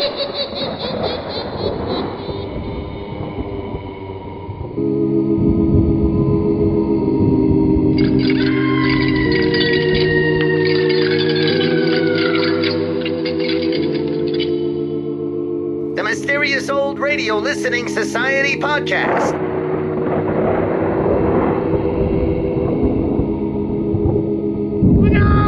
The Mysterious Old Radio Listening Society podcast.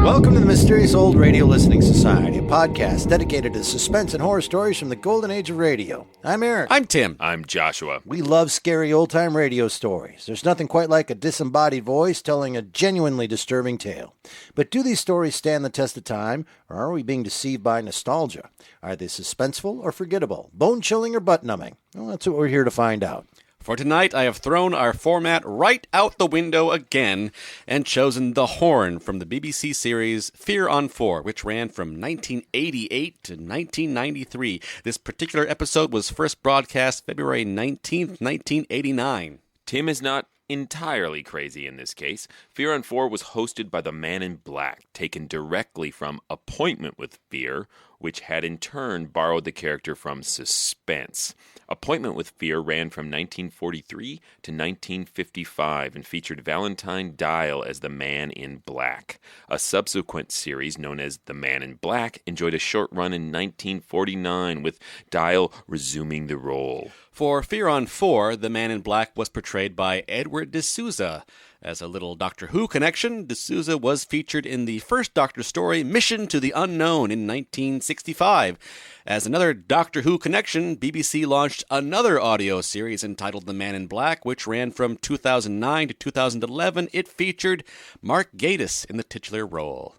Welcome to the Mysterious Old Radio Listening Society, a podcast dedicated to suspense and horror stories from the golden age of radio. I'm Eric. I'm Tim. I'm Joshua. We love scary old-time radio stories. There's nothing quite like a disembodied voice telling a genuinely disturbing tale. But do these stories stand the test of time, or are we being deceived by nostalgia? Are they suspenseful or forgettable, bone-chilling or butt-numbing? Well, that's what we're here to find out. For tonight, I have thrown our format right out the window again and chosen The Horn from the BBC series Fear on 4, which ran from 1988 to 1993. This particular episode was first broadcast February 19th, 1989. Tim is not entirely crazy in this case. Fear on 4 was hosted by the Man in Black, taken directly from Appointment with Fear, which had in turn borrowed the character from Suspense. Appointment with Fear ran from 1943 to 1955 and featured Valentine Dial as the Man in Black. A subsequent series known as The Man in Black enjoyed a short run in 1949 with Dial resuming the role. For Fear on 4, the Man in Black was portrayed by Edward D'Souza. As a little Doctor Who connection, D'Souza was featured in the first Doctor story, Mission to the Unknown, in 1965. As another Doctor Who connection, BBC launched another audio series entitled The Man in Black, which ran from 2009 to 2011. It featured Mark Gatiss in the titular role.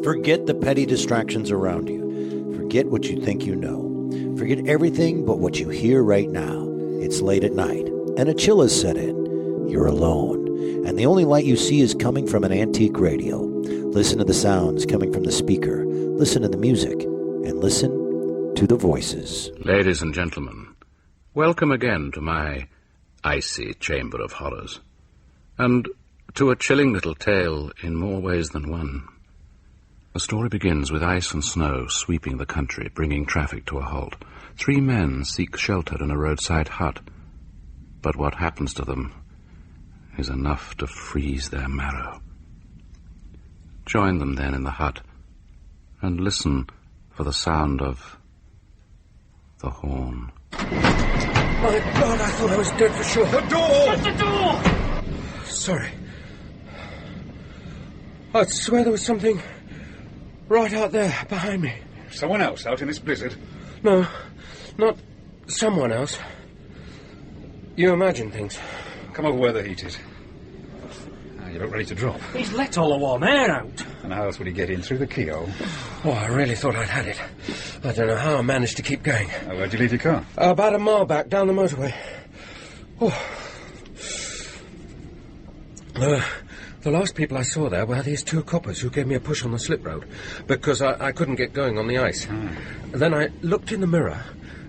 Forget the petty distractions around you. Forget what you think you know. Forget everything but what you hear right now. It's late at night, and a chill has set in. You're alone, and the only light you see is coming from an antique radio. Listen to the sounds coming from the speaker. Listen to the music, and listen to the voices. Ladies and gentlemen, welcome again to my icy chamber of horrors, and to a chilling little tale in more ways than one. The story begins with ice and snow sweeping the country, bringing traffic to a halt. 3 men seek shelter in a roadside hut, but what happens to them is enough to freeze their marrow. Join them then in the hut, and listen for the sound of the horn. My God, I thought I was dead for sure. The door! Shut the door! Sorry. I swear there was something right out there, behind me. Someone else out in this blizzard? No, not someone else. You imagine things. Come over where the heat is. You look ready to drop. He's let all the warm air out. And how else would he get in through the keyhole? Oh, I really thought I'd had it. I don't know how I managed to keep going. Where'd you leave your car? About a mile back, down the motorway. Oh. The last people I saw there were these 2 coppers who gave me a push on the slip road because I couldn't get going on the ice. Then I looked in the mirror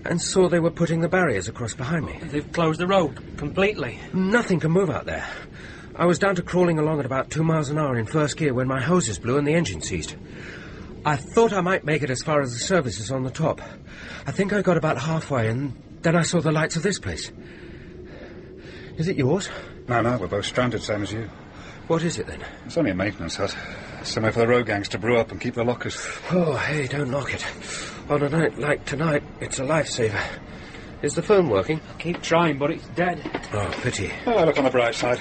and saw they were putting the barriers across behind me. They've closed the road completely. Nothing can move out there. I was down to crawling along at about 2 miles an hour in first gear when my hoses blew and the engine seized. I thought I might make it as far as the services on the top. I think I got about halfway, and then I saw the lights of this place. Is it yours? No, we're both stranded, same as you. What is it, then? It's only a maintenance hut. Somewhere for the road gangs to brew up and keep the lockers. Oh, hey, don't knock it. On a night like tonight, it's a lifesaver. Is the phone working? I keep trying, but it's dead. Oh, pity. Oh, look on the bright side.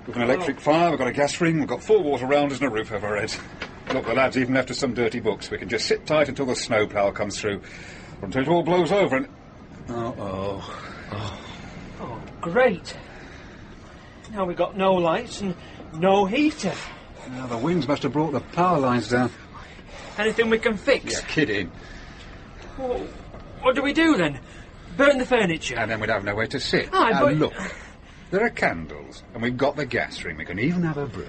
We've an electric fire, we've got a gas ring, we've got 4 water rounders and a roof over our heads. Look, the lads even left us some dirty books. We can just sit tight until the snowplow comes through. Or until it all blows over and... Oh, great. Now we've got no lights and no heater. Now the winds must have brought the power lines down. Anything we can fix? You're kidding. Well, what do we do then? Burn the furniture? And then we'd have nowhere to sit. But... look, there are candles, and we've got the gas ring. We can even have a brew.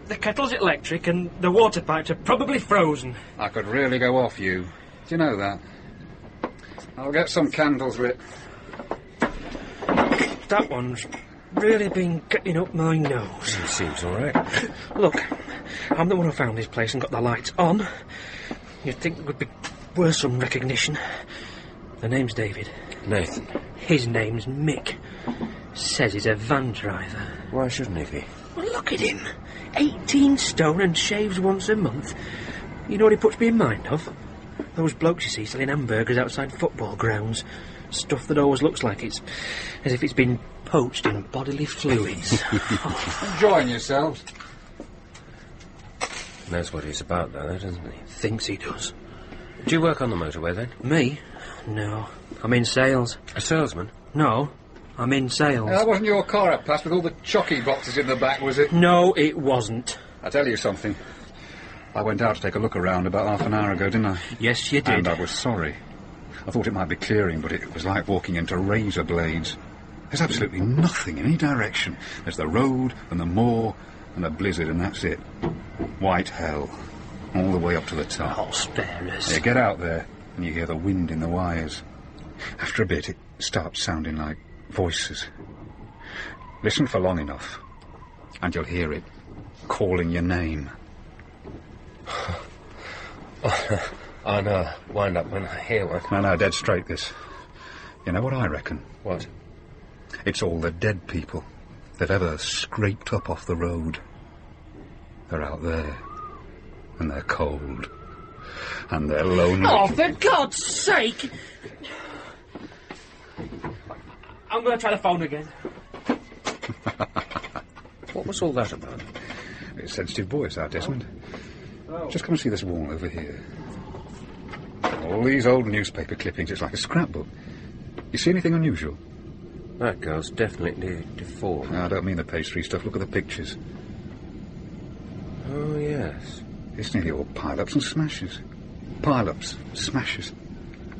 The kettle's electric, and the water pipes are probably frozen. I could really go off you. Do you know that? I'll get some candles lit. That one's really been getting up my nose. It seems all right. Look, I'm the one who found this place and got the lights on. You'd think there would be worse from recognition. The name's David. Nathan. His name's Mick. Says he's a van driver. Why shouldn't he be? Well, look at him. 18 stone and shaves once a month. You know what he puts me in mind of? Those blokes you see selling hamburgers outside football grounds. Stuff that always looks like it's as if it's been poached in bodily fluids. Enjoying yourselves? Knows what he's about, though, doesn't he? Thinks he does. Do you work on the motorway, then? Me? No. I'm in sales. A salesman? No. I'm in sales. That wasn't your car I passed with all the chocky boxes in the back, was it? No, it wasn't. I'll tell you something. I went out to take a look around about half an hour ago, didn't I? Yes, you did. And I was sorry. I thought it might be clearing, but it was like walking into razor blades. There's absolutely nothing in any direction. There's the road and the moor and a blizzard, and that's it. White hell. All the way up to the top. Oh, spare us. You get out there and you hear the wind in the wires. After a bit, it starts sounding like voices. Listen for long enough, and you'll hear it calling your name. I know. Wind up when I hear one. No, dead straight this. You know what I reckon? What? It's all the dead people that ever scraped up off the road. They're out there, and they're cold, and they're lonely. Oh, for God's sake! I'm going to try the phone again. What was all that about? It's a sensitive voice, our Desmond. Just come and see this wall over here. All these old newspaper clippings, it's like a scrapbook. You see anything unusual? That girl's definitely deformed. No, I don't mean the pastry stuff. Look at the pictures. Oh, yes. It's nearly all pile-ups and smashes. Pile-ups, smashes.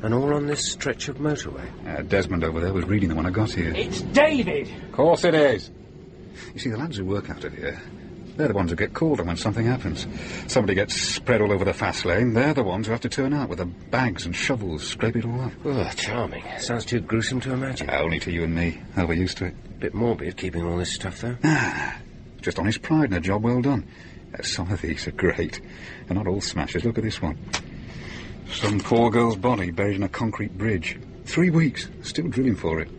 And all on this stretch of motorway? Desmond over there was reading them when I got here. It's David! Of course it is. You see, the lads who work out of here, they're the ones who get called on when something happens. Somebody gets spread all over the fast lane. They're the ones who have to turn out with the bags and shovels, scrape it all up. Oh, charming. Sounds too gruesome to imagine. Only to you and me. They'll be used to it. Bit morbid, keeping all this stuff, though. Just honest pride and a job well done. Some of these are great. They're not all smashes. Look at this one. Some poor girl's body buried in a concrete bridge. 3 weeks. Still drilling for it.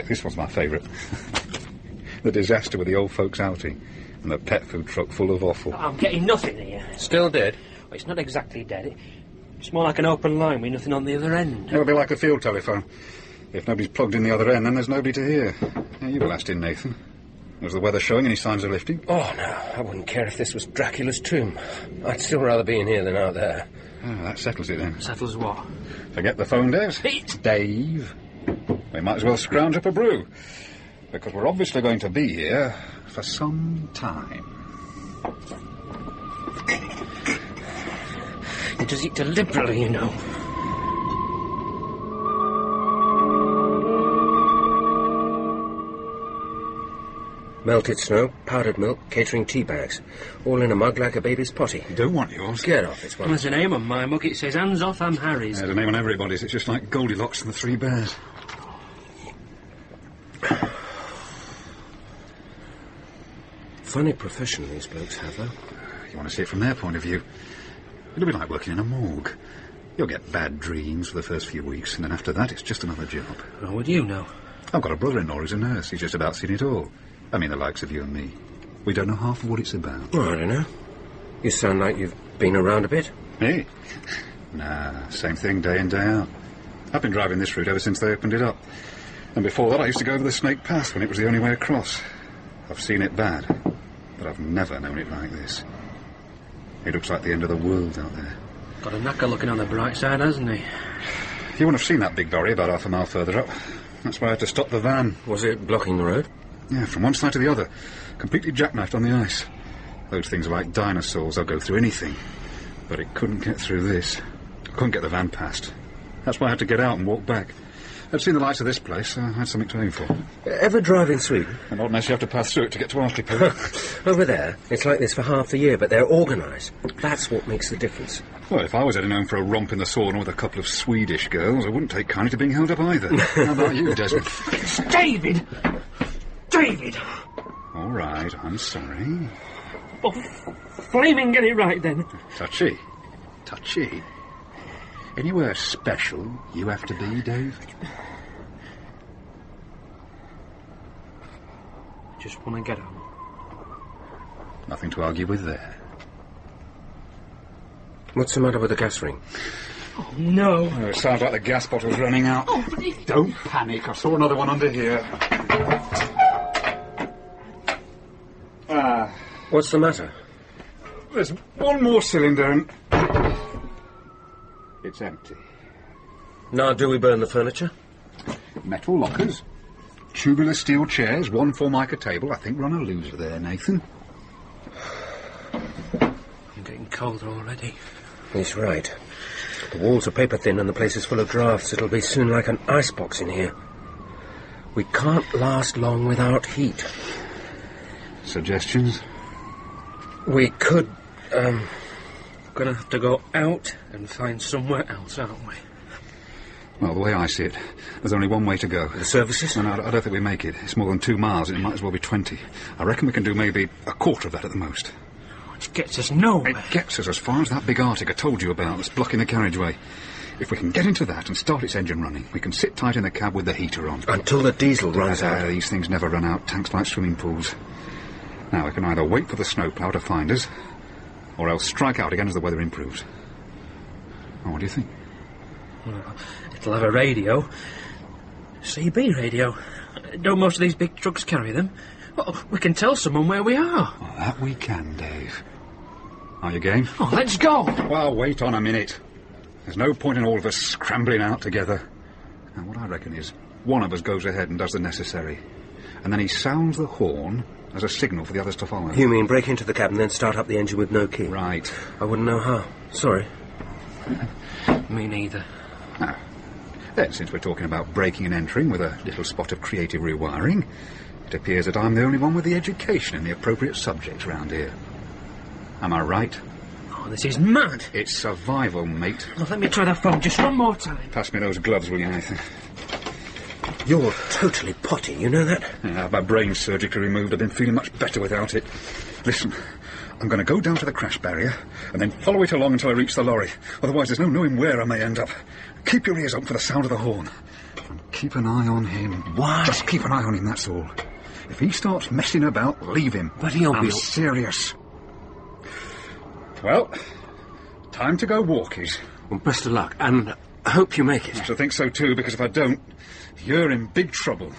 This one's my favourite. The disaster with the old folks outing. And the pet food truck full of offal. I'm getting nothing here. Still dead? Well, it's not exactly dead. It's more like an open line with nothing on the other end. It'll be like a field telephone. If nobody's plugged in the other end, then there's nobody to hear. You were last in, Nathan. Was the weather showing any signs of lifting? Oh, no. I wouldn't care if this was Dracula's tomb. I'd still rather be in here than out there. Oh, that settles it then. Settles what? Forget the phone, Dave. It's Dave. We might as well scrounge up a brew. Because we're obviously going to be here for some time. He does it deliberately, you know. Melted snow, powdered milk, catering tea bags. All in a mug like a baby's potty. You don't want yours. Get off, it's one. There's a name on my mug. It says, hands off, I'm Harry's. There's a name on everybody's. It's just like Goldilocks and the Three Bears. Funny profession these blokes have, though. You want to see it from their point of view. It'll be like working in a morgue. You'll get bad dreams for the first few weeks, and then after that, it's just another job. How would you know? I've got a brother-in-law who's a nurse. He's just about seen it all. I mean, the likes of you and me. We don't know half of what it's about. Well, I don't know. You sound like you've been around a bit. Me? Nah, same thing day in, day out. I've been driving this route ever since they opened it up. And before that, I used to go over the Snake Pass when it was the only way across. I've seen it bad, but I've never known it like this. It looks like the end of the world out there. Got a knacker looking on the bright side, hasn't he? You wouldn't have seen that big lorry about half a mile further up. That's why I had to stop the van. Was it blocking the road? Yeah, from one side to the other. Completely jackknifed on the ice. Those things are like dinosaurs. They'll go through anything. But it couldn't get through this. Couldn't get the van past. That's why I had to get out and walk back. I'd seen the lights of this place, so I had something to aim for. Ever drive in Sweden? And not unless you have to pass through it to get to Hartlepool. Over there, it's like this for half the year, but they're organised. That's what makes the difference. Well, if I was heading home for a romp in the sauna with a couple of Swedish girls, I wouldn't take kindly to being held up either. How about you, Desmond? It's David! David! All right, I'm sorry. Oh, flaming get it right, then. Touchy. Touchy. Anywhere special you have to be, Dave? Just want to get home. Nothing to argue with there. What's the matter with the gas ring? Oh, no. Oh, it sounds like the gas bottle's running out. Oh, but it... Don't panic. I saw another one under here. What's the matter? There's one more cylinder and... it's empty. Now, do we burn the furniture? Metal lockers, tubular steel chairs, one Formica table. I think we're on a loser there, Nathan. I'm getting colder already. He's right. The walls are paper thin and the place is full of drafts. It'll be soon like an icebox in here. We can't last long without heat. Suggestions? We could, gonna have to go out and find somewhere else, aren't we? Well, the way I see it, there's only one way to go. The services? And I don't think we make it. It's more than 2 miles, and it might as well be 20. I reckon we can do maybe a quarter of that at the most. Which gets us nowhere. It gets us as far as that big Arctic I told you about that's blocking the carriageway. If we can get into that and start its engine running, we can sit tight in the cab with the heater on. Until the diesel runs out. These things never run out. Tanks like swimming pools. Now, we can either wait for the snowplow to find us, or else strike out again as the weather improves. Oh, what do you think? Well, it'll have a radio. CB radio. Don't most of these big trucks carry them? Well, we can tell someone where we are. Oh, that we can, Dave. Are you game? Oh, let's go. Well, wait on a minute. There's no point in all of us scrambling out together. Now, what I reckon is, one of us goes ahead and does the necessary. And then he sounds the horn as a signal for the others to follow. You mean break into the cab and then start up the engine with no key? Right. I wouldn't know how. Sorry. Me neither. Now, then, since we're talking about breaking and entering with a little spot of creative rewiring, it appears that I'm the only one with the education and the appropriate subjects round here. Am I right? Oh, this is mad. It's survival, mate. Well, let me try that phone just one more time. Pass me those gloves, will you, Nathan? You're totally potty, you know that? Yeah, my brain surgically removed. I've been feeling much better without it. Listen, I'm going to go down to the crash barrier and then follow it along until I reach the lorry. Otherwise, there's no knowing where I may end up. Keep your ears open for the sound of the horn. And keep an eye on him. Why? Just keep an eye on him, that's all. If he starts messing about, leave him. But he'll I'm be... serious. Well, time to go walkies. Well, best of luck, and I hope you make it. I should think so too, because if I don't, you're in big trouble.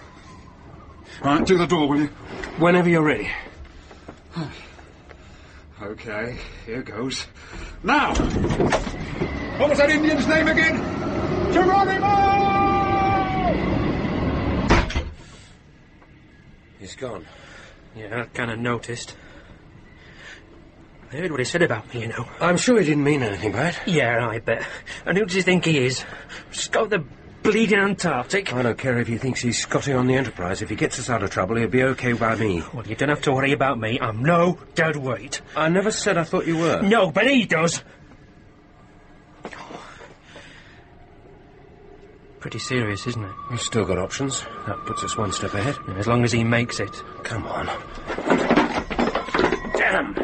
Right, do the door, will you? Whenever you're ready. Okay, here goes. Now! What was that Indian's name again? Geronimo! He's gone. Yeah, I kind of noticed. I heard what he said about me, you know. I'm sure he didn't mean anything by it. Yeah, I bet. And who does he think he is? Scott the bleeding Antarctic? I don't care if he thinks he's Scotty on the Enterprise. If he gets us out of trouble, he'll be okay by me. Well, you don't have to worry about me. I'm no dead weight. I never said I thought you were. No, but he does. Pretty serious, isn't it? We've still got options. That puts us one step ahead. As long as he makes it. Come on. Damn!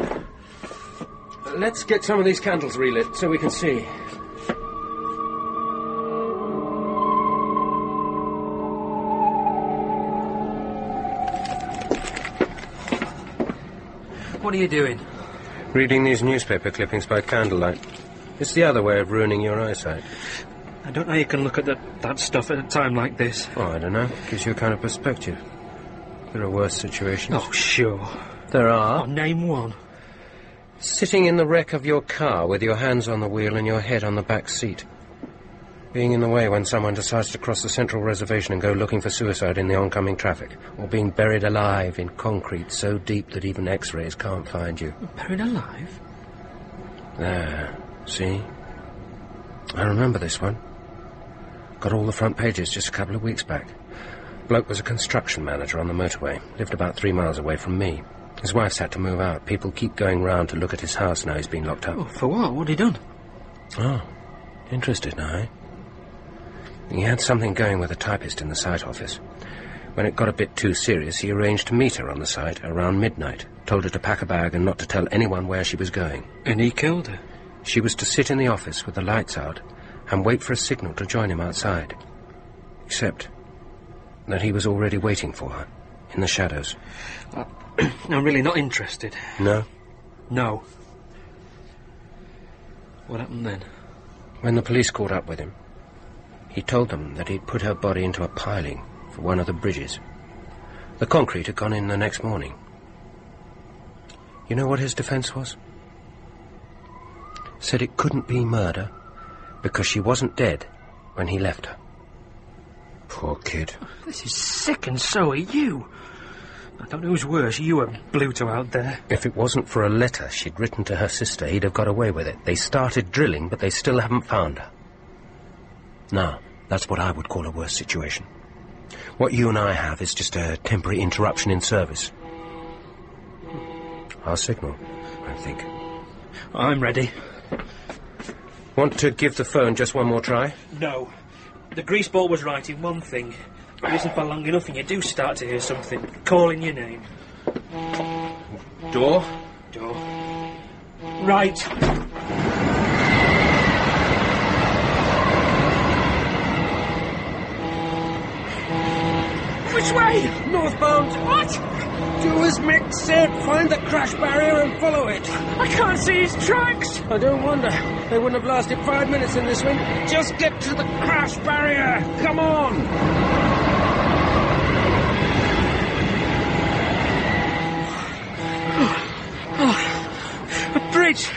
Let's get some of these candles relit so we can see. What are you doing? Reading these newspaper clippings by candlelight. It's the other way of ruining your eyesight. I don't know how you can look at that stuff at a time like this. Oh, I don't know. Gives you a kind of perspective. There are worse situations. Oh, sure. There are. Oh, name one. Sitting in the wreck of your car with your hands on the wheel and your head on the back seat. Being in the way when someone decides to cross the central reservation and go looking for suicide in the oncoming traffic. Or being buried alive in concrete so deep that even X-rays can't find you. Buried alive? There. See? I remember this one. Got all the front pages just a couple of weeks back. Bloke was a construction manager on the motorway. Lived about 3 miles away from me. His wife's had to move out. People keep going round to look at his house now he's been locked up. Oh, for what? What had he done? Oh, interested now, eh? He had something going with a typist in the site office. When it got a bit too serious, he arranged to meet her on the site around midnight. Told her to pack a bag and not to tell anyone where she was going. And he killed her? She was to sit in the office with the lights out and wait for a signal to join him outside. Except that he was already waiting for her, in the shadows. I'm really not interested. No? No. What happened then? When the police caught up with him, he told them that he'd put her body into a piling for one of the bridges. The concrete had gone in the next morning. You know what his defence was? Said it couldn't be murder because she wasn't dead when he left her. Poor kid. This is sick, and so are you. I don't know who's worse, you or Bluto out there. If it wasn't for a letter she'd written to her sister, he'd have got away with it. They started drilling, but they still haven't found her. Now, that's what I would call a worse situation. What you and I have is just a temporary interruption in service. Our signal, I think. I'm ready. Want to give the phone just one more try? No. The greaseball was right in one thing. It isn't for long enough and you do start to hear something calling your name. Door? Door. Right. Which way? Northbound. What? Do as Mick said. Find the crash barrier and follow it. I can't see his tracks. I don't wonder. They wouldn't have lasted 5 minutes in this wind. Just get to the crash barrier. Come on. A bridge.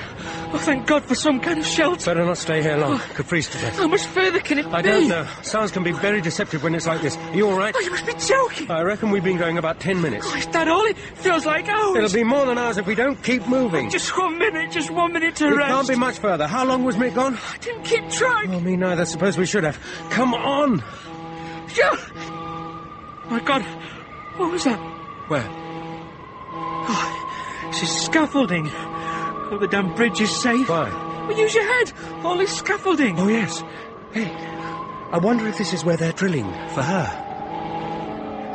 Oh, thank God for some kind of shelter. Better not stay here long. Could freeze to death. How much further can it be? I don't know. Sounds can be very deceptive when it's like this. Are you all right? Oh, you must be joking. I reckon we've been going about 10 minutes. Oh, is that all? It feels like hours. It'll be more than hours if we don't keep moving. Just 1 minute to It rest. can't be much further. How long was Mick gone? I didn't keep track. Oh, me neither. Suppose we should have. Come on. Yeah. My God. What was that? Where? Oh, this is scaffolding. Oh, the damn bridge is safe. Why? Well, use your head. All this scaffolding. Oh, yes. Hey, I wonder if this is where they're drilling for her.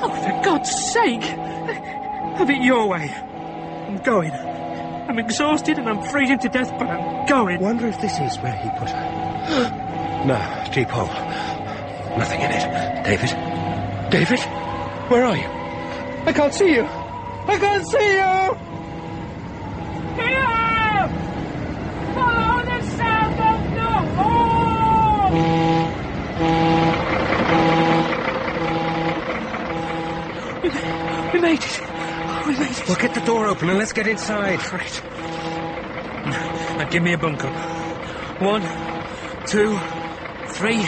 Oh, for God's sake. Have it your way. I'm going. I'm exhausted and I'm freezing to death, but I'm going. Wonder if this is where he put her. No, deep hole. Nothing in it. David? David? Where are you? I can't see you. I can't see you! Here! Follow the sound of the horn! We made it. We made it. Well, get the door open and let's get inside. Right. Now give me a bunk up. 1, 2, 3.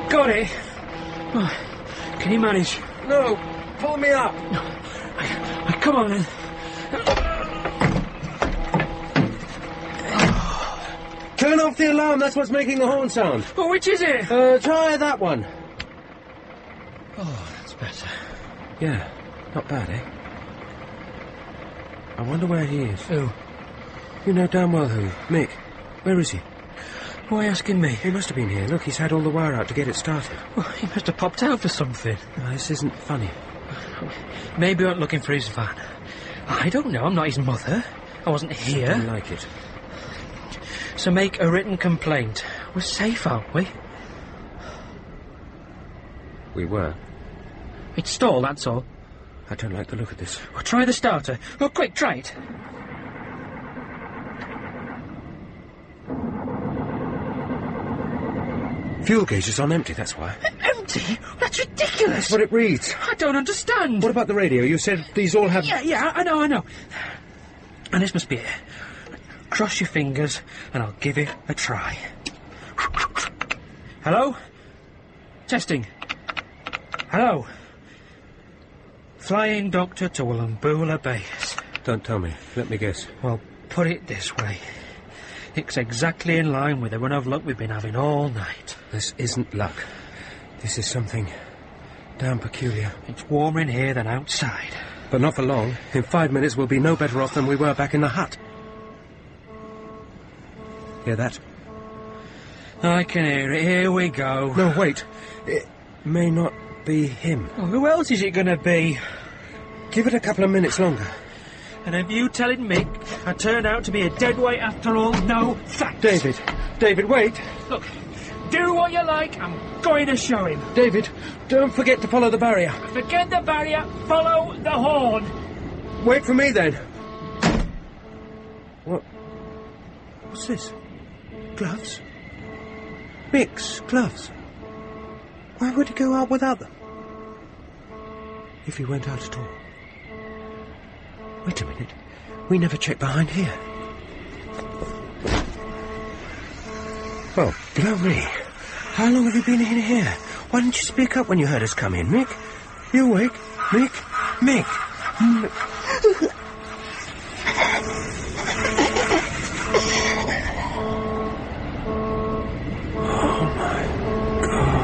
Got it. Oh, can you manage? No, pull me up. Come on then. Turn off the alarm, that's what's making the horn sound. Oh, which is it? Try that one. Oh, that's better. Yeah, not bad, eh? I wonder where he is. Who? You know damn well who. Mick. Where is he? Why asking me? He must have been here. Look, he's had all the wire out to get it started. Well, he must have popped out for something. This isn't funny. Maybe he went looking for his van. I don't know, I'm not his mother. I wasn't here. I didn't like it. So make a written complaint. We're safe, aren't we? We were. It's stalled, that's all. I don't like the look of this. Well, try the starter. Oh, quick, try it. Fuel gauge is on empty, that's why. Empty? That's ridiculous. That's what it reads. I don't understand. What about the radio? You said these all have... Yeah, I know. And this must be it. Cross your fingers and I'll give it a try. Hello? Testing. Hello? Flying doctor to Wallumboola Base. Don't tell me. Let me guess. Well, put it this way. It's exactly in line with the run of luck we've been having all night. This isn't luck. This is something damn peculiar. It's warmer in here than outside. But not for long. In 5 minutes we'll be no better off than we were back in the hut. Hear that? I can hear it. Here we go. No, wait. It may not be him. Oh, who else is it going to be? Give it a couple of minutes longer. And if you telling Mick I turned out to be a dead weight after all, no thanks. David, wait. Look, do what you like. I'm going to show him. David, don't forget to follow the barrier. Forget the barrier. Follow the horn. Wait for me, then. What's this? Gloves? Mick's gloves. Why would he go out without them? If he went out at all. Wait a minute. We never checked behind here. Oh, blow me. How long have you been in here? Why didn't you speak up when you heard us come in, Mick? You awake? Mick! Oh, my God.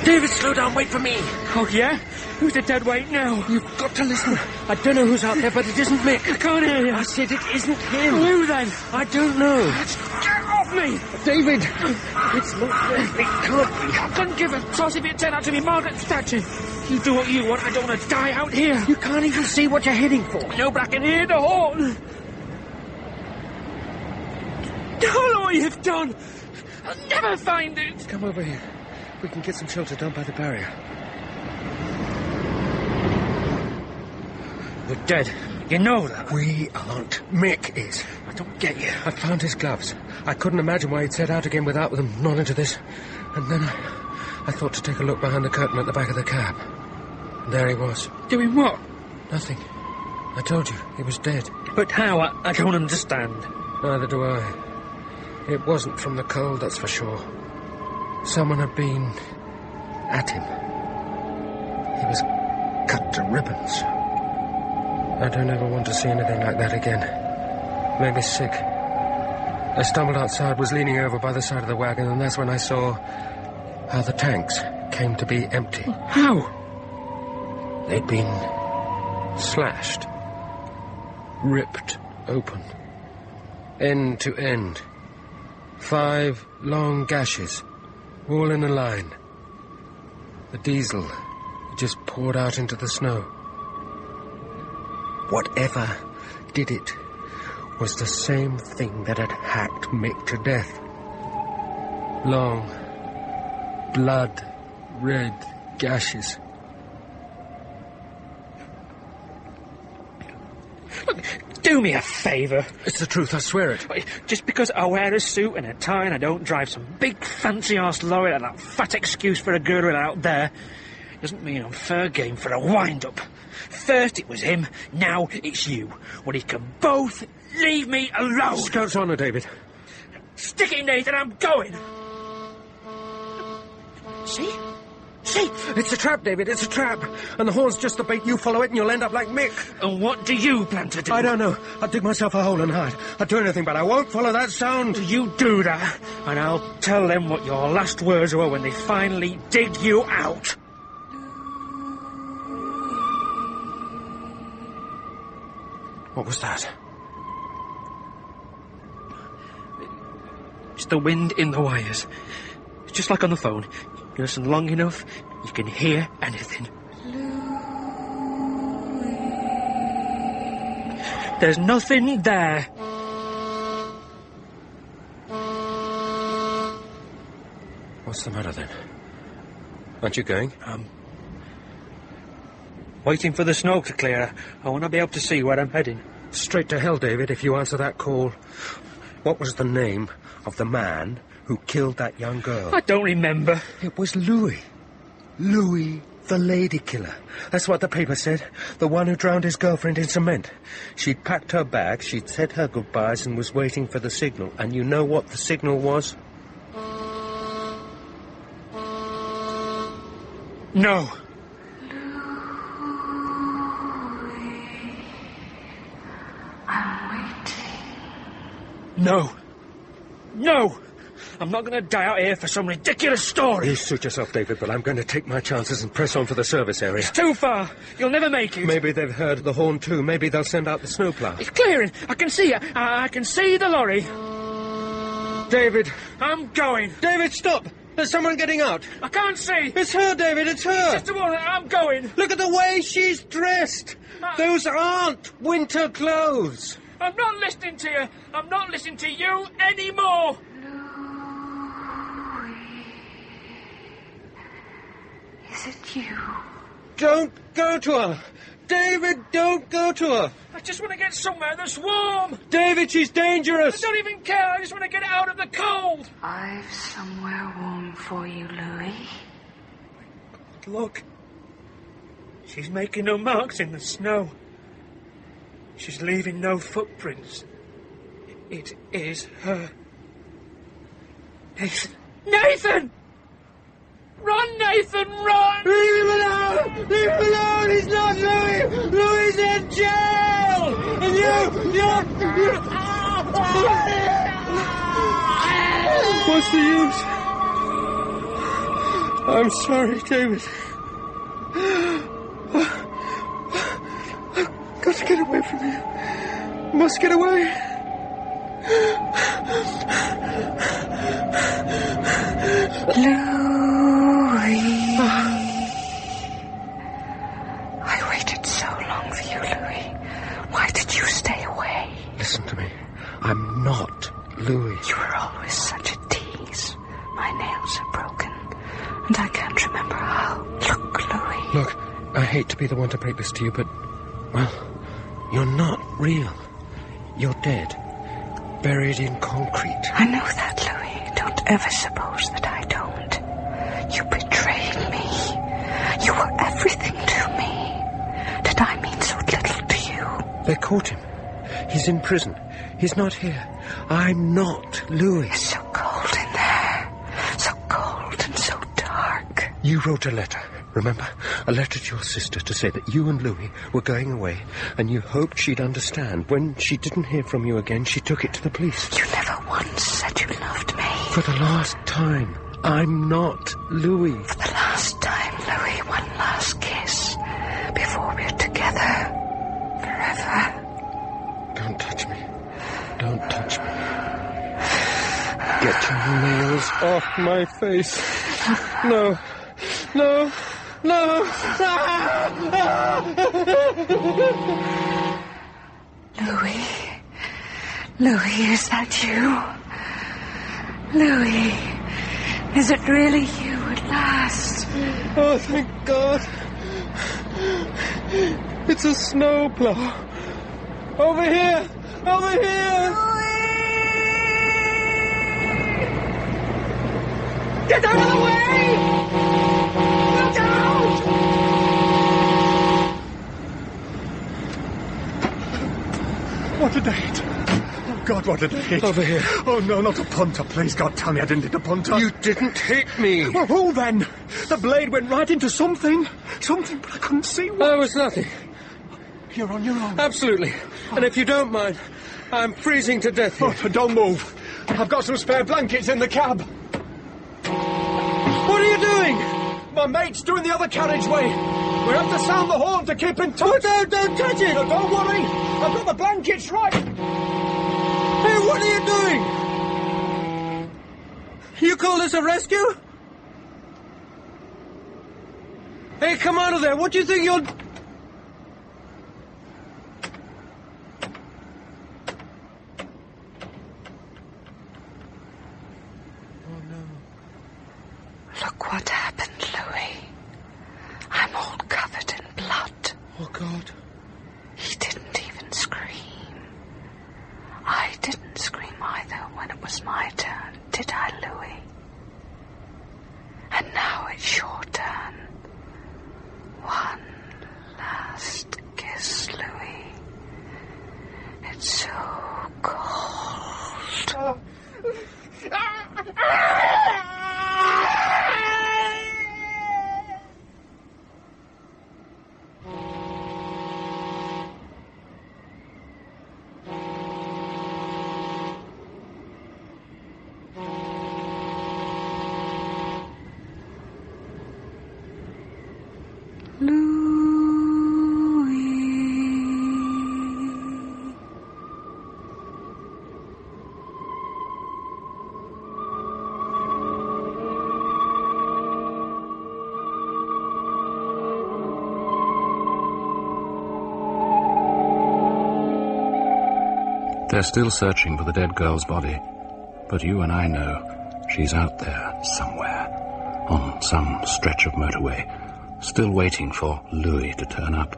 David, slow down. Wait for me. Oh, yeah? Who's the dead weight now? You've got to listen. I don't know who's out there, but it isn't Mick. I can't hear you. I said it isn't him. Who then? I don't know. Get off me! David! It's not him. It can't be. I couldn't give a toss if it turned out to be Margaret Thatcher. You do what you want. I don't want to die out here. You can't even see what you're heading for. No, but I can hear the horn. Don't know what you've done. I'll never find it. Come over here. We can get some shelter down by the barrier. We're dead. You know that. We aren't. Mick is. I don't get you. I found his gloves. I couldn't imagine why he'd set out again without them, not into this. And then I thought to take a look behind the curtain at the back of the cab. And there he was. Doing what? Nothing. I told you, he was dead. But how? I don't understand. Neither do I. It wasn't from the cold, that's for sure. Someone had been at him. He was cut to ribbons. I don't ever want to see anything like that again. Made me sick. I stumbled outside, was leaning over by the side of the wagon, and that's when I saw how the tanks came to be empty. How? They'd been slashed, ripped open, end to end. 5 long gashes, all in a line. The diesel just poured out into the snow. Whatever did it was the same thing that had hacked Mick to death. Long, blood-red gashes. Look, do me a favour. It's the truth, I swear it. Just because I wear a suit and a tie and I don't drive some big fancy-ass lorry like that fat excuse for a girl out there doesn't mean I'm fair game for a wind-up. First it was him, now it's you. Well, you can both leave me alone. Scout's honour, David. Stick it, Nathan, I'm going. See? See? It's a trap, David, it's a trap. And the horn's just the bait. You follow it and you'll end up like Mick. And what do you plan to do? I don't know. I'll dig myself a hole and hide. I'll do anything, but I won't follow that sound. You do that, and I'll tell them what your last words were when they finally dig you out. What was that? It's the wind in the wires. It's just like on the phone. You listen long enough, you can hear anything. There's nothing there. What's the matter, then? Aren't you going? Waiting for the snow to clear. I want to be able to see where I'm heading. Straight to hell, David, if you answer that call. What was the name of the man who killed that young girl? I don't remember. It was Louis. Louis, the lady killer. That's what the paper said. The one who drowned his girlfriend in cement. She'd packed her bag, she'd said her goodbyes and was waiting for the signal. And you know what the signal was? No. No. No! I'm not going to die out here for some ridiculous story. You suit yourself, David, but I'm going to take my chances and press on for the service area. It's too far. You'll never make it. Maybe they've heard the horn too. Maybe they'll send out the snowplow. It's clearing. I can see it. I can see the lorry. David. I'm going. David, stop! There's someone getting out. I can't see. It's her, David, it's her. Just a moment, I'm going. Look at the way she's dressed. Those aren't winter clothes. I'm not listening to you. I'm not listening to you anymore. Is it you? Don't go to her. David, don't go to her. I just want to get somewhere that's warm. David, she's dangerous. I don't even care. I just want to get out of the cold. I've somewhere warm for you, Louis. Look. She's making no marks in the snow. She's leaving no footprints. It is her. Nathan! Nathan! Run, Nathan, run! Leave him alone! Leave him alone! He's not Louis! Louis is in jail! And you... What's the use? I'm sorry, David. I've got to get away from you. Must get away. I waited so long for you, Louis. Why did you stay away? Listen to me. I'm not Louis. You were always such a tease. My nails are broken, and I can't remember how. Look, Louis. Look, I hate to be the one to break this to you, but, well, you're not real. You're dead. Buried in concrete. I know that, Louis. Don't ever suppose that I don't. You betrayed me. You were everything to me. Did I mean so little to you? They caught him. He's in prison. He's not here. I'm not Louis. It's so cold in there. So cold and so dark. You wrote a letter, remember? A letter to your sister to say that you and Louis were going away, and you hoped she'd understand. When she didn't hear from you again, she took it to the police. You never once said you loved me. For the last time, I'm not Louis. For the last time, Louis, one last kiss before we're together forever. Don't touch me. Don't touch me. Get your nails off my face. No. No. No. Louis. Louis, is that you? Louis, is it really you at last? Oh, thank God. It's a snowplow. Over here! Over here! Get out of the way! Look out! What a date. Oh, God, what a date. Over here. Oh, no, not a punter. Please, God, tell me I didn't hit a punter. You didn't hit me. Well, who then? The blade went right into something. Something, but I couldn't see what. There was nothing. You're on your own. Absolutely. And if you don't mind, I'm freezing to death here. Oh, don't move. I've got some spare blankets in the cab. What are you doing? My mate's doing the other carriageway. We have to sound the horn to keep in touch. Oh, don't touch it. No, don't worry. I've got the blankets right. Hey, what are you doing? You call this a rescue? Hey, come out of there. What do you think you're... Look what happened, Louis. I'm all covered in blood. Oh, God. He didn't even scream. I didn't scream either when it was my turn, did I, Louis? And now it's your turn. One last kiss, Louis. It's so cold. They're still searching for the dead girl's body, but you and I know she's out there somewhere, on some stretch of motorway, still waiting for Louis to turn up.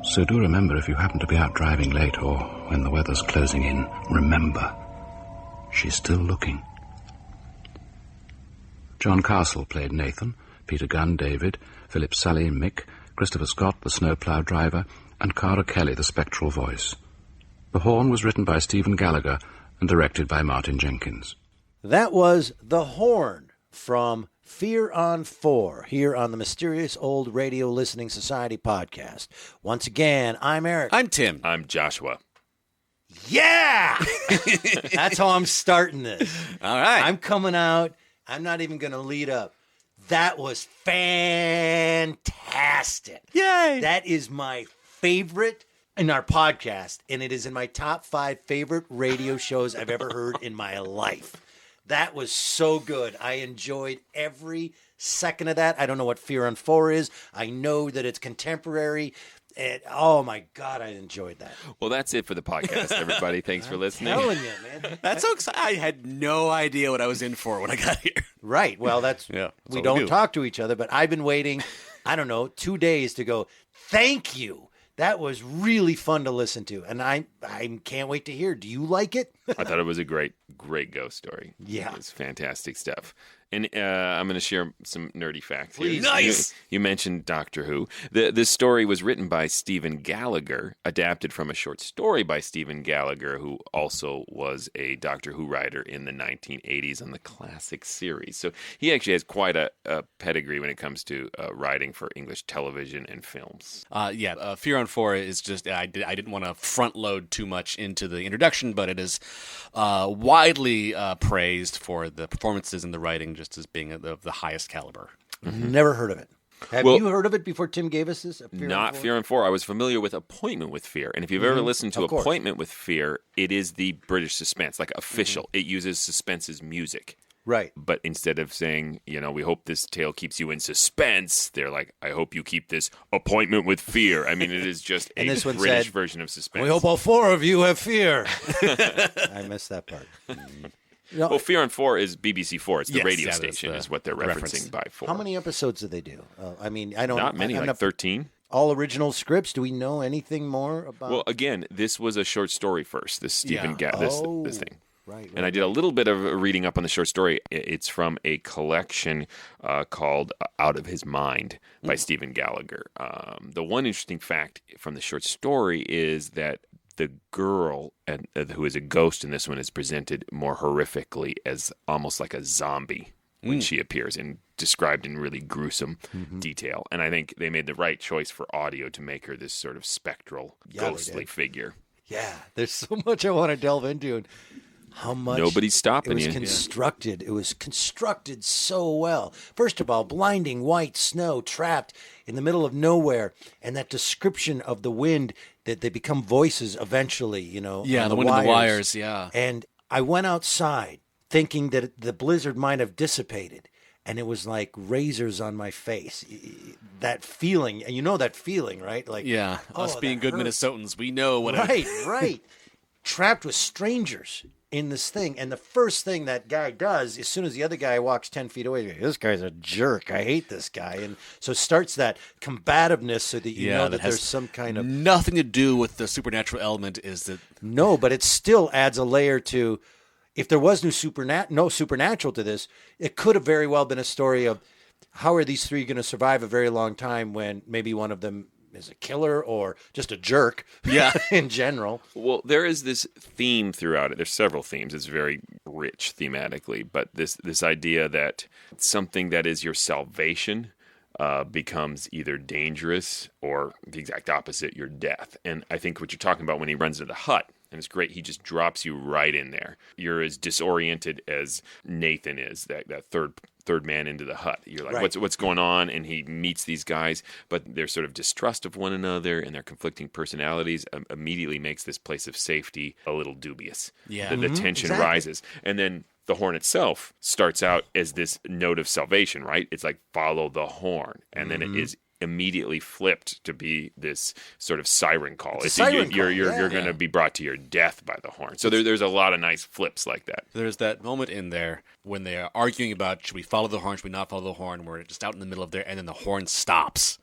So do remember, if you happen to be out driving late or when the weather's closing in, remember, she's still looking. John Castle played Nathan, Peter Gunn, David, Philip Sully, Mick, Christopher Scott, the snowplow driver, and Cara Kelly, the spectral voice. The Horn was written by Stephen Gallagher and directed by Martin Jenkins. That was The Horn from Fear on 4 here on the Mysterious Old Radio Listening Society podcast. Once again, I'm Eric. I'm Tim. I'm Joshua. Yeah! That's how I'm starting this. All right. I'm coming out. I'm not even going to lead up. That was fantastic. Yay! That is my favorite in our podcast, and it is in my top 5 favorite radio shows I've ever heard in my life. That was so good. I enjoyed every second of that. I don't know what Fear on 4 is. I know that it's contemporary. And, oh, my God, I enjoyed that. Well, that's it for the podcast, everybody. Thanks for listening. I'm telling you, man. That's so exciting. I had no idea what I was in for when I got here. Right. Well, that's we don't talk to each other, but I've been waiting, 2 days to go, thank you. That was really fun to listen to, and I can't wait to hear. Do you like it? I thought it was a great ghost story. Yeah. It was fantastic stuff. And I'm going to share some nerdy facts here. Please. Nice! You mentioned Doctor Who. This story was written by Stephen Gallagher, adapted from a short story by Stephen Gallagher, who also was a Doctor Who writer in the 1980s on the classic series. So he actually has quite a pedigree when it comes to writing for English television and films. Fear on 4 is just, I didn't want to front load too much into the introduction, but it is widely praised for the performances and the writing just as being of the highest caliber. Mm-hmm. Never heard of it. Have you heard of it before Tim gave us this? Fear on 4. I was familiar with Appointment with Fear. And if you've ever listened to Appointment with Fear, it is the British suspense, like official. It uses suspense as music. Right. But instead of saying, we hope this tale keeps you in suspense, they're like, I hope you keep this Appointment with Fear. I mean, it is just a British version of suspense. We hope all 4 of you have fear. I missed that part. No. Well, Fear on 4 is BBC 4. It's the radio station is what they're referencing by 4. How many episodes did they do? I don't... Not many, like 13. All original scripts? Do we know anything more about... Well, again, this was a short story first, this Stephen this thing. Right. And I did a little bit of reading up on the short story. It's from a collection called Out of His Mind by Stephen Gallagher. The one interesting fact from the short story is that the girl who is a ghost in this one is presented more horrifically as almost like a zombie when she appears and described in really gruesome detail. And I think they made the right choice for audio to make her this sort of spectral, ghostly figure. Yeah, there's so much I want to delve into. And how much nobody's stopping it was you. Constructed. It was constructed so well. First of all, blinding white snow trapped in the middle of nowhere, and that description of the wind that they become voices eventually. Yeah, the wind and the wires. Yeah, and I went outside thinking that the blizzard might have dissipated, and it was like razors on my face. That feeling, and that feeling, right? Like, us being good Minnesotans, we know what. Right. Trapped with strangers in this thing, and the first thing that guy does, as soon as the other guy walks 10 feet away, this guy's a jerk. I hate this guy, and so it starts that combativeness, so that you know that there's some kind of nothing to do with the supernatural element. Is that no? But it still adds a layer to. If there was no supernatural to this, it could have very well been a story of how are these 3 going to survive a very long time when maybe one of them is a killer or just a jerk in general. Well, there is this theme throughout it. There's several themes. It's very rich thematically, but this idea that something that is your salvation becomes either dangerous or the exact opposite, your death. And I think what you're talking about when he runs to the hut, and it's great, he just drops you right in there. You're as disoriented as Nathan is, that third man into the hut. You're like, what's going on? And he meets these guys, but their sort of distrust of one another and their conflicting personalities immediately makes this place of safety a little dubious. Yeah. The tension rises. And then the horn itself starts out as this note of salvation, right? It's like, follow the horn. And then it is immediately flipped to be this sort of siren call. It's a siren you're call, you're going to be brought to your death by the horn. So there's a lot of nice flips like that. There's that moment in there when they are arguing about should we follow the horn, should we not follow the horn. We're just out in the middle of there, and then the horn stops.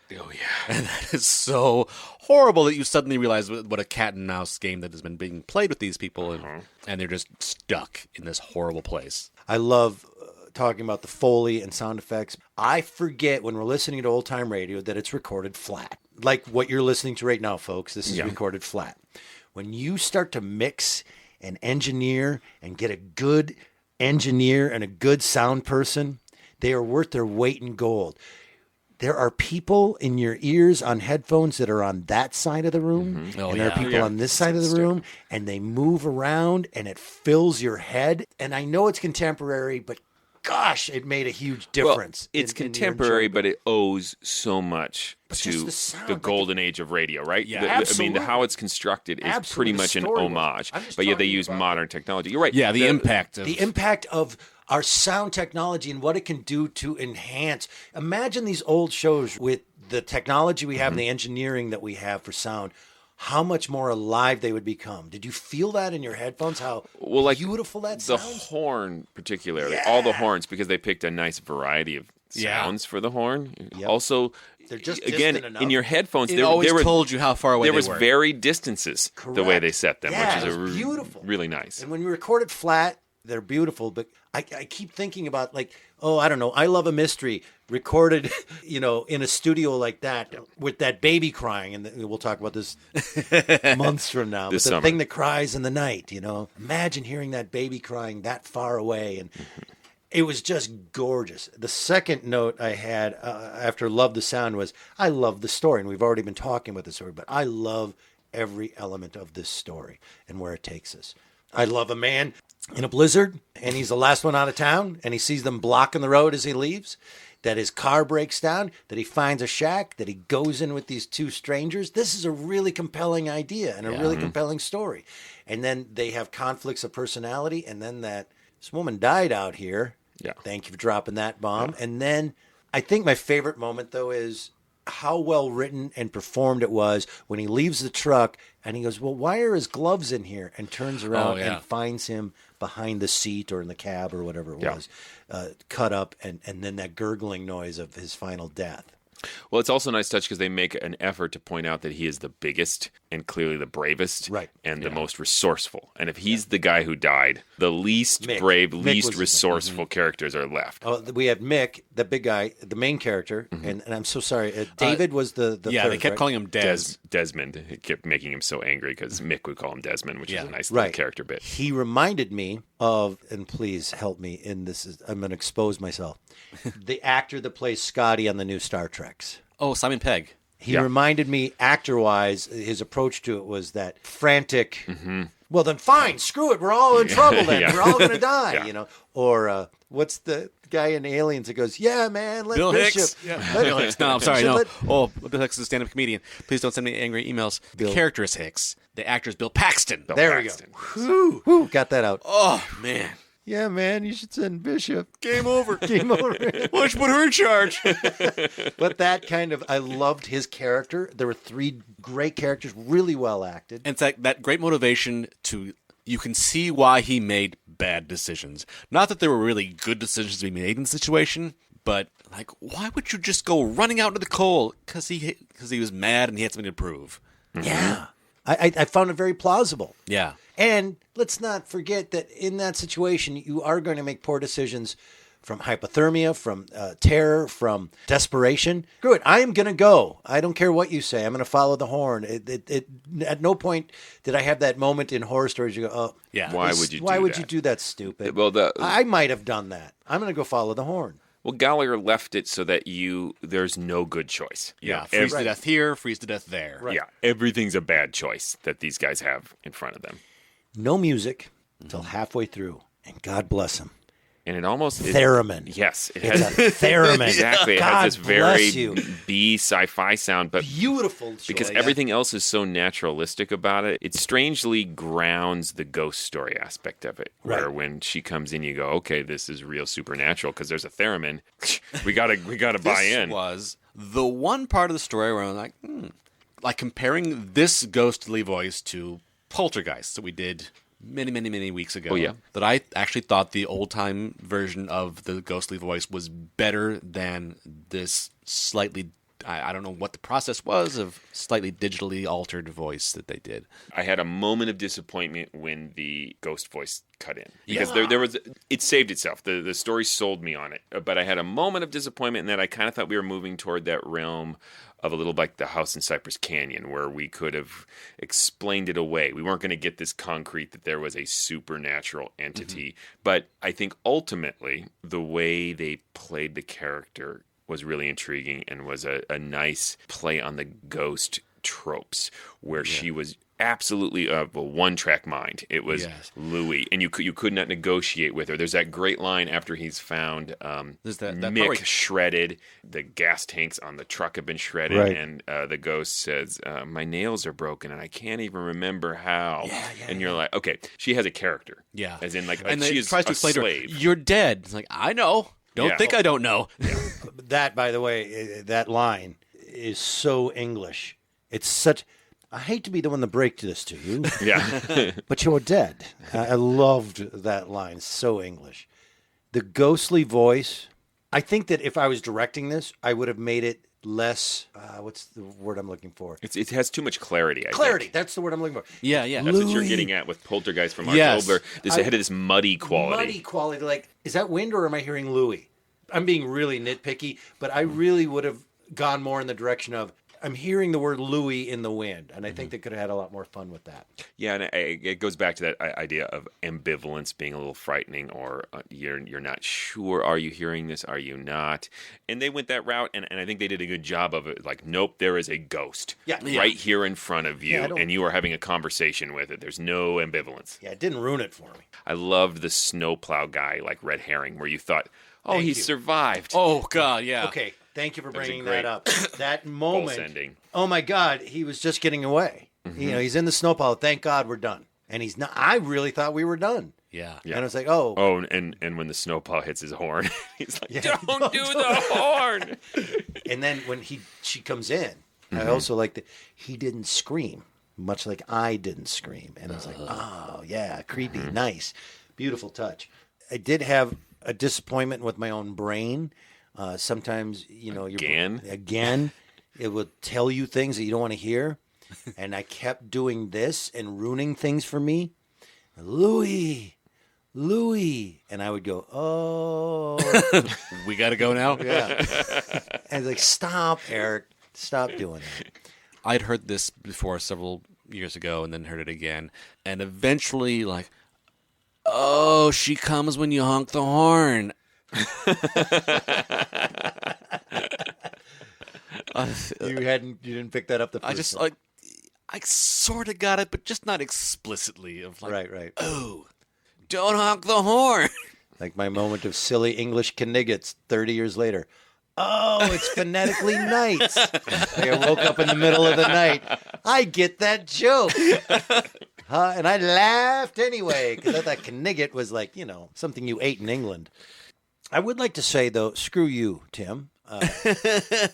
Oh, yeah. And that is so horrible that you suddenly realize what a cat and mouse game that has been being played with these people, and they're just stuck in this horrible place. I love talking about the Foley and sound effects. I forget when we're listening to old-time radio that it's recorded flat. Like what you're listening to right now, folks. This is recorded flat. When you start to mix and engineer and get a good engineer and a good sound person, they are worth their weight in gold. There are people in your ears on headphones that are on that side of the room, and there are people on this side of the room, and they move around, and it fills your head. And I know it's contemporary, but gosh, it made a huge difference. Well, it's contemporary, but it owes so much to the golden age of radio, right? Yeah, absolutely. How it's constructed is pretty much an homage, but yet they use modern technology. You're right. Yeah, the impact of our sound technology and what it can do to enhance. Imagine these old shows with the technology we have and the engineering that we have for sound, how much more alive they would become. Did you feel that in your headphones? How beautiful that sounds? The horn, particularly. All the horns, because they picked a nice variety of sounds for the horn. Yep. Also, they're just again, in your headphones, it always told you how far away there they was were. varied distances the way they set them, Yeah, which is it was beautiful. Really nice. And when we record it flat, they're beautiful, but I keep thinking about I don't know, I Love a Mystery recorded, in a studio like that with that baby crying, and we'll talk about this months from now. This but the summer. thing that cries in the night, imagine hearing that baby crying that far away, and it was just gorgeous. The second note I had after Love the Sound was I love the story, and we've already been talking about the story, but I love every element of this story and where it takes us. I love a man in a blizzard, and he's the last one out of town, and he sees them blocking the road as he leaves, that his car breaks down, that he finds a shack, that he goes in with these two strangers. This is a really compelling idea and a really compelling story. And then they have conflicts of personality, and then this woman died out here. Yeah. Thank you for dropping that bomb. Yeah. And then I think my favorite moment, though, is how well written and performed it was when he leaves the truck and he goes, well, why are his gloves in here? And turns around and finds him behind the seat or in the cab or whatever it was, cut up, and then that gurgling noise of his final death. Well, it's also a nice touch because they make an effort to point out that he is the biggest and clearly the bravest and the most resourceful. And if he's the guy who died, the least brave, least resourceful characters are left. Oh, we had Mick, the big guy, the main character, and I'm so sorry. David was the third, they kept calling him Desmond. It kept making him so angry because Mick would call him Desmond, which is a nice little character bit. He reminded me of, and please help me in this, I'm going to expose myself, the actor that plays Scotty on the new Star Treks. Oh, Simon Pegg. He reminded me, actor-wise, his approach to it was that frantic, well, then fine, screw it, we're all in trouble then, we're all going to die, Or what's the guy in Aliens that goes, yeah, man, let Bill Bishop. Hicks. Bill Hicks. No, I'm sorry, no. Bill Hicks is a stand-up comedian. Please don't send me angry emails. The character is Hicks. The actor is Bill Paxton. There we go. Whew, got that out. Oh, man. Yeah, man, you should send Bishop. Game over. Game over. Why don't you put her in charge? But that kind of, I loved his character. There were three great characters, really well acted. And it's that great motivation to, you can see why he made bad decisions. Not that there were really good decisions to be made in the situation, but why would you just go running out into the cold? Because he was mad and he had something to prove. Yeah. I found it very plausible. Yeah. And let's not forget that in that situation, you are going to make poor decisions from hypothermia, from terror, from desperation. Screw it. I am going to go. I don't care what you say. I'm going to follow the horn. At no point did I have that moment in horror stories you go, oh, yeah. Why would you do that, stupid? Well, I might have done that. I'm going to go follow the horn. Well, Gallagher left it so that there's no good choice. Yeah, freeze to death here, freeze to death there. Right. Yeah, everything's a bad choice that these guys have in front of them. No music until halfway through, and God bless him. And it almost theremin. Yes, it's a theremin. Exactly, it God has this very bless B sci-fi sound, but beautiful. Because everything else is so naturalistic about it, it strangely grounds the ghost story aspect of it. Where when she comes in, you go, okay, this is real supernatural because there's a theremin. we gotta buy in. This was The one part of the story where I'm like comparing this ghostly voice to Poltergeist that we did many weeks ago. Oh, yeah. That I actually thought the old-time version of the ghostly voice was better than this slightly, I don't know what the process was, of slightly digitally altered voice that they did. I had a moment of disappointment when the ghost voice cut in. Because there was, it saved itself. The story sold me on it. But I had a moment of disappointment in that I kind of thought we were moving toward that realm of a little like the house in Cypress Canyon, where we could have explained it away. We weren't going to get this concrete that there was a supernatural entity. But I think ultimately the way they played the character was really intriguing and was a nice play on the ghost tropes, where she was absolutely a one-track mind. It was Louis, and you could not negotiate with her. There's that great line after he's found Mick shredded. The gas tanks on the truck have been shredded, and the ghost says, "My nails are broken, and I can't even remember how." And you're like, okay, she has a character. Yeah, as in like and she is a slave. You're dead. It's like, I know. Don't think I don't know. That, by the way, that line is so English. It's such. I hate to be the one to break this to you. But you're dead. I loved that line. So English. The ghostly voice. I think that if I was directing this, I would have made it less. What's the word I'm looking for? It has too much clarity. Clarity. That's the word I'm looking for. Yeah. That's what you're getting at with Poltergeist from October. It had this muddy quality. Muddy quality. Like, is that wind or am I hearing Louis? I'm being really nitpicky, but I really would have gone more in the direction of, I'm hearing the word Louis in the wind, and I think they could have had a lot more fun with that. Yeah, and it goes back to that idea of ambivalence being a little frightening, or you're not sure, are you hearing this, are you not? And they went that route, and I think they did a good job of it. Like, nope, there is a ghost right here in front of you, and you are having a conversation with it. There's no ambivalence. Yeah, it didn't ruin it for me. I loved the snowplow guy, like Red Herring, where you thought, he survived. Oh, God, yeah. Okay. Thank you for bringing that up. That moment. Oh my God, he was just getting away. You know, he's in the snowplow. Thank God we're done. And he's not. I really thought we were done. Yeah. And I was like, oh. Oh, and when the snowplow hits his horn, he's like, don't do the horn. And then when she comes in, I also like that he didn't scream, much like I didn't scream. And I was like, oh, yeah, creepy, nice, beautiful touch. I did have a disappointment with my own brain. Sometimes, you know, again, it will tell you things that you don't want to hear. And I kept doing this and ruining things for me. Louis. And I would go, oh. We got to go now? Yeah. And like, stop, Eric. Stop doing that. I'd heard this before several years ago and then heard it again. And eventually, like, oh, she comes when you honk the horn. You didn't pick that up the first time. I sort of got it, but just not explicitly. Of like, right. Oh, don't honk the horn. Like my moment of silly English kniggets 30 years later. Oh, it's phonetically nights. I woke up in the middle of the night. I get that joke. And I laughed anyway, because I thought knigget was like, you know, something you ate in England. I would like to say, though, screw you, Tim.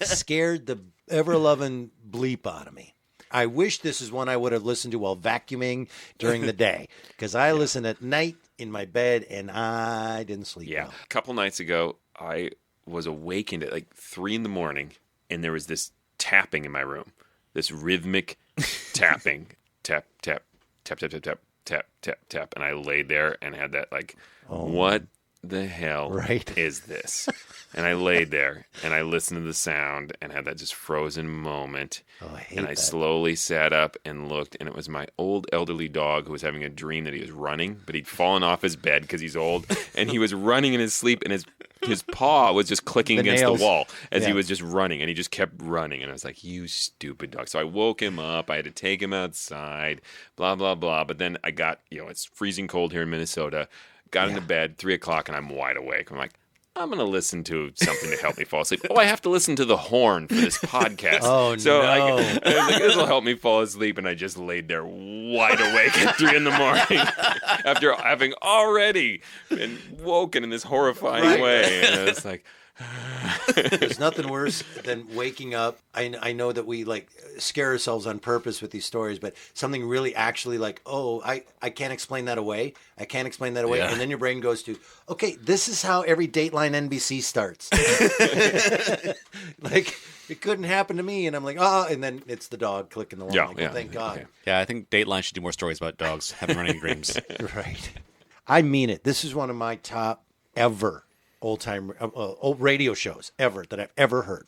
Scared the ever-loving bleep out of me. I wish this is one I would have listened to while vacuuming during the day, because I listen at night in my bed, and I didn't sleep well. A couple nights ago, I was awakened at like 3 a.m, and there was this tapping in my room, this rhythmic tapping, tap, tap, tap, tap, tap, tap, tap, tap, tap, and I laid there and had that like, what the hell is this? And I laid there and I listened to the sound and had that just frozen moment. Oh, I hate and I slowly sat up and looked, and it was my old elderly dog who was having a dream that he was running, but he'd fallen off his bed because he's old, and he was running in his sleep, and his paw was just clicking against the wall as he was just running, and he just kept running. And I was like, you stupid dog. So I woke him up. I had to take him outside, blah, blah, blah. But then I got, it's freezing cold here in Minnesota. Got into bed, 3 o'clock, and I'm wide awake. I'm like, I'm going to listen to something to help me fall asleep. Oh, I have to listen to the horn for this podcast. Oh, so no. I was like, this will help me fall asleep. And I just laid there wide awake at 3 a.m. after having already been woken in this horrifying way. And I was like, There's nothing worse than waking up. I know that we like scare ourselves on purpose with these stories, but something really actually like, oh, I can't explain that away. I can't explain that away. Yeah. And then your brain goes to, okay, this is how every Dateline NBC starts. Like, it couldn't happen to me. And I'm like, oh, and then it's the dog clicking the line. Yeah, like, yeah, oh, thank God. okay. Yeah, I think Dateline should do more stories about dogs having running dreams. Right. I mean it. This is one of my top ever old radio shows ever that I've ever heard.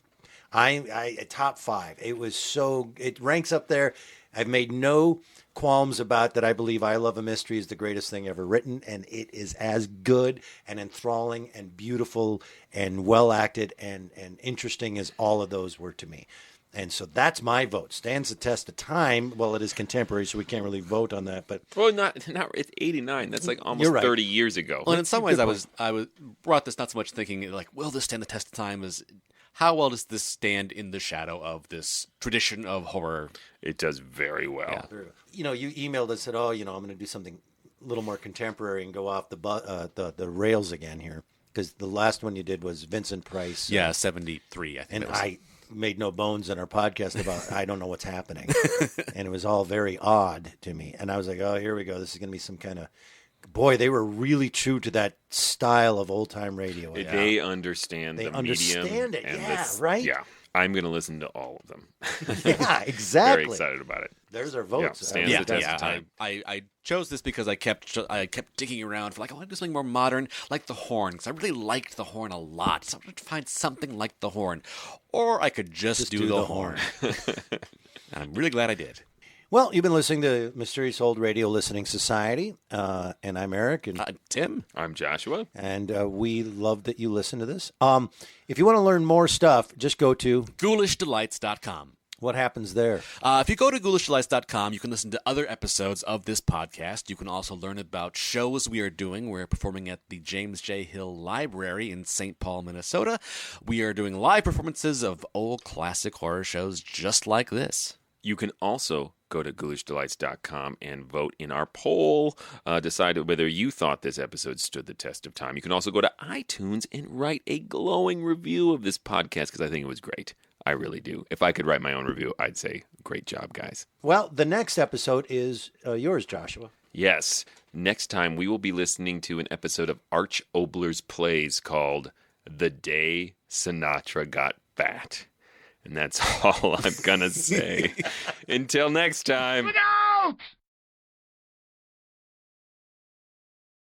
I top 5. It was so, it ranks up there. I've made no qualms about that. I believe I Love a Mystery is the greatest thing ever written, and it is as good and enthralling and beautiful and well acted and interesting as all of those were to me. And so that's my vote. Stands the test of time. Well, it is contemporary, so we can't really vote on that. But Well, not it's 89. That's like almost You're right. 30 years ago. Well, and in some ways, I was brought this not so much thinking like, will this stand the test of time? As how well does this stand in the shadow of this tradition of horror? It does very well. you know, you emailed us, said, "Oh, you know, I'm going to do something a little more contemporary and go off the rails again here," because the last one you did was Vincent Price. Yeah, 73, I think. And it was. I made no bones in our podcast about I don't know what's happening, and it was all very odd to me. And I was like, "Oh, here we go. This is going to be some kind of." Boy, they were really true to that style of old time radio. They understand They the understand medium. it, and yeah, this- right? Yeah. I'm going to listen to all of them. Yeah, exactly. Very excited about it. There's our votes. Yeah, stands the test of time. I chose this because I kept digging around for like, I want to do something more modern, like the Horn, because I really liked the Horn a lot. So I wanted to find something like the Horn, or I could just do the Horn. And I'm really glad I did. Well, you've been listening to Mysterious Old Radio Listening Society, and I'm Eric, and Tim. I'm Joshua. and we love that you listen to this. If you want to learn more stuff, just go to GhoulishDelights.com. what happens there. If you go to GhoulishDelights.com, you can listen to other episodes of this podcast. You can also learn about shows we are doing. We're performing at the James J. Hill Library in St. Paul, Minnesota. We are doing live performances of old classic horror shows just like this. You can also go to GhoulishDelights.com and vote in our poll. Decide whether you thought this episode stood the test of time. You can also go to iTunes and write a glowing review of this podcast because I think it was great. I really do. If I could write my own review, I'd say, great job, guys. Well, the next episode is yours, Joshua. Yes. Next time, we will be listening to an episode of Arch Obler's plays called The Day Sinatra Got Fat. And that's all I'm going to say. Until next time. Look out!